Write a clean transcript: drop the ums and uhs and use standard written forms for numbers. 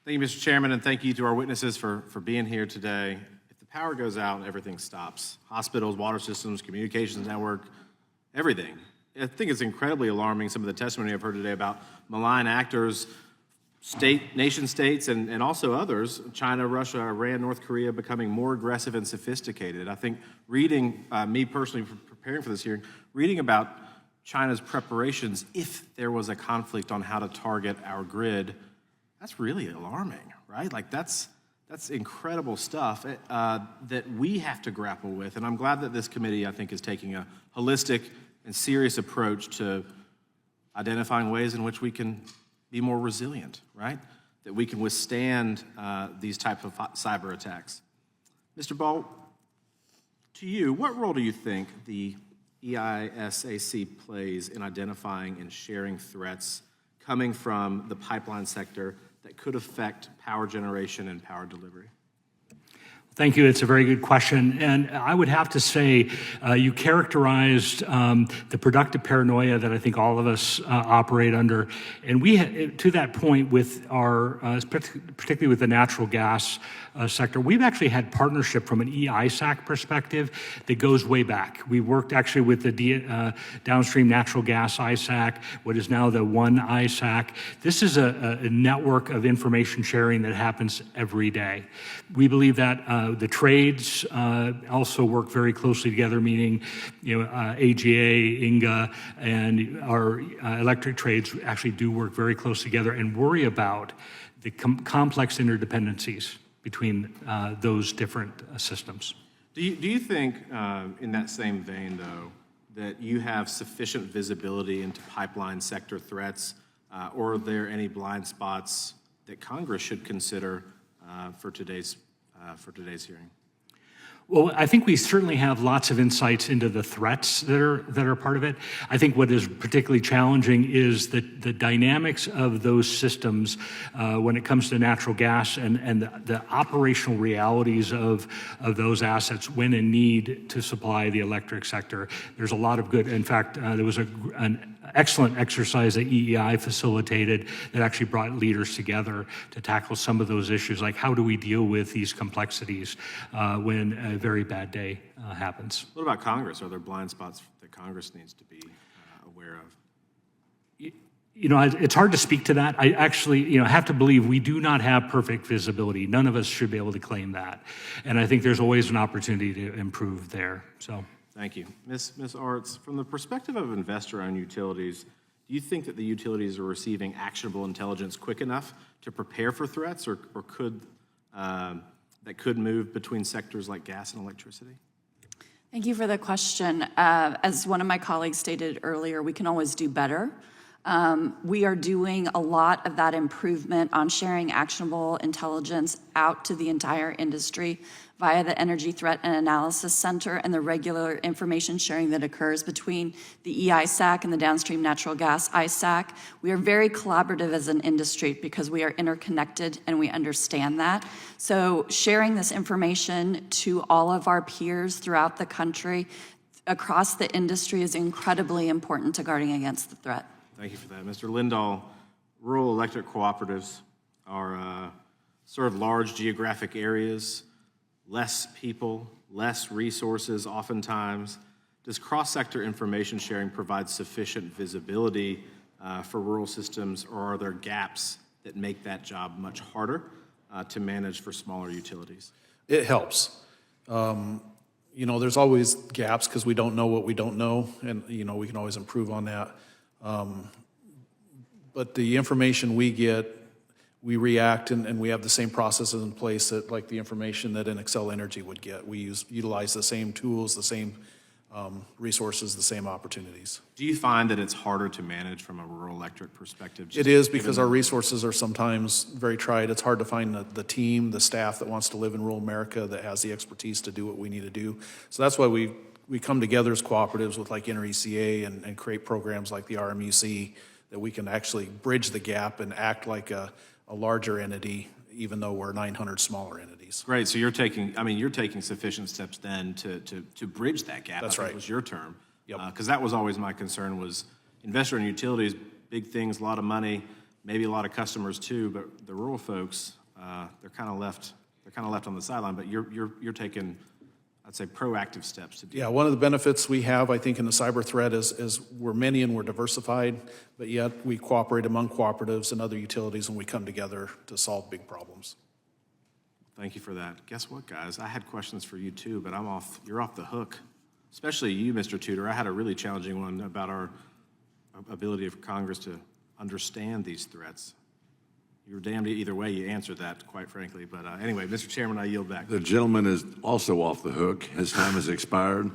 Thank you, Mr. Chairman, and thank you to our witnesses for being here today. If the power goes out and everything stops, hospitals, water systems, communications network, everything. I think it's incredibly alarming, some of the testimony I've heard today about malign actors, nation states, and also others, China, Russia, Iran, North Korea, becoming more aggressive and sophisticated. I think reading, me personally preparing for this hearing, reading about China's preparations if there was a conflict on how to target our grid, that's really alarming, right? Like that's incredible stuff that we have to grapple with. And I'm glad that this committee, I think, is taking a holistic and serious approach to identifying ways in which we can be more resilient, right? That we can withstand these types of cyber attacks. Mr. Ball, to you, what role do you think the EISAC plays in identifying and sharing threats coming from the pipeline sector that could affect power generation and power delivery? Thank you. It's a very good question. And I would have to say you characterized the productive paranoia that I think all of us operate under. And we, to that point, with our, particularly with the natural gas sector, we've actually had partnership from an EISAC perspective that goes way back. We worked actually with the downstream natural gas ISAC, what is now the one ISAC. This is a network of information sharing that happens every day. We believe that the trades also work very closely together, meaning AGA, INGA, and our electric trades actually do work very close together and worry about the complex interdependencies between those different systems. Do you think, in that same vein, though, that you have sufficient visibility into pipeline sector threats, or are there any blind spots that Congress should consider for today's hearing? Well, I think we certainly have lots of insights into the threats that are part of it. I think what is particularly challenging is the dynamics of those systems when it comes to natural gas and the operational realities of those assets when in need to supply the electric sector. There's a lot of good, in fact, there was an excellent exercise that EEI facilitated that actually brought leaders together to tackle some of those issues, like how do we deal with these complexities when a very bad day happens. What about Congress? Are there blind spots that Congress needs to be aware of? It's hard to speak to that. I actually, have to believe we do not have perfect visibility. None of us should be able to claim that. And I think there's always an opportunity to improve there, so. Thank you. Ms. Artz, from the perspective of investor-owned utilities, do you think that the utilities are receiving actionable intelligence quick enough to prepare for threats, or could that could move between sectors like gas and electricity? Thank you for the question. As one of my colleagues stated earlier, we can always do better. We are doing a lot of that improvement on sharing actionable intelligence out to the entire industry via the Energy Threat and Analysis Center and the regular information sharing that occurs between the EISAC and the downstream natural gas ISAC. We are very collaborative as an industry because we are interconnected and we understand that. So sharing this information to all of our peers throughout the country, across the industry, is incredibly important to guarding against the threat. Thank you for that. Mr. Lindahl, rural electric cooperatives are serve large geographic areas, less people, less resources oftentimes. Does cross-sector information sharing provide sufficient visibility for rural systems, or are there gaps that make that job much harder to manage for smaller utilities? It helps. There's always gaps because we don't know what we don't know, and we can always improve on that. But the information we get, we react, and we have the same processes in place that, like the information that an Xcel Energy would get. We utilize the same tools, the same resources, the same opportunities. Do you find that it's harder to manage from a rural electric perspective? It is, because our resources are sometimes very tried. It's hard to find the team, the staff that wants to live in rural America that has the expertise to do what we need to do. So that's why we come together as cooperatives with like InterECA and create programs like the RMUC that we can actually bridge the gap and act like a larger entity, even though we're 900 smaller entities. Great. So you're taking sufficient steps then to bridge that gap. That's right. Was your term. Yep. Because that was always my concern, was investor in utilities, big things, a lot of money, maybe a lot of customers too, but the rural folks, they're kind of left on the sideline, but you're taking, I'd say, proactive steps to do. Yeah, one of the benefits we have, I think, in the cyber threat is we're many and we're diversified, but yet we cooperate among cooperatives and other utilities, and we come together to solve big problems. Thank you for that. Guess what, guys? I had questions for you too, but you're off the hook. Especially you, Mr. Tudor. I had a really challenging one about our ability of Congress to understand these threats. You were damned either way you answered that, quite frankly. But anyway, Mr. Chairman, I yield back. The gentleman is also off the hook. His time has expired.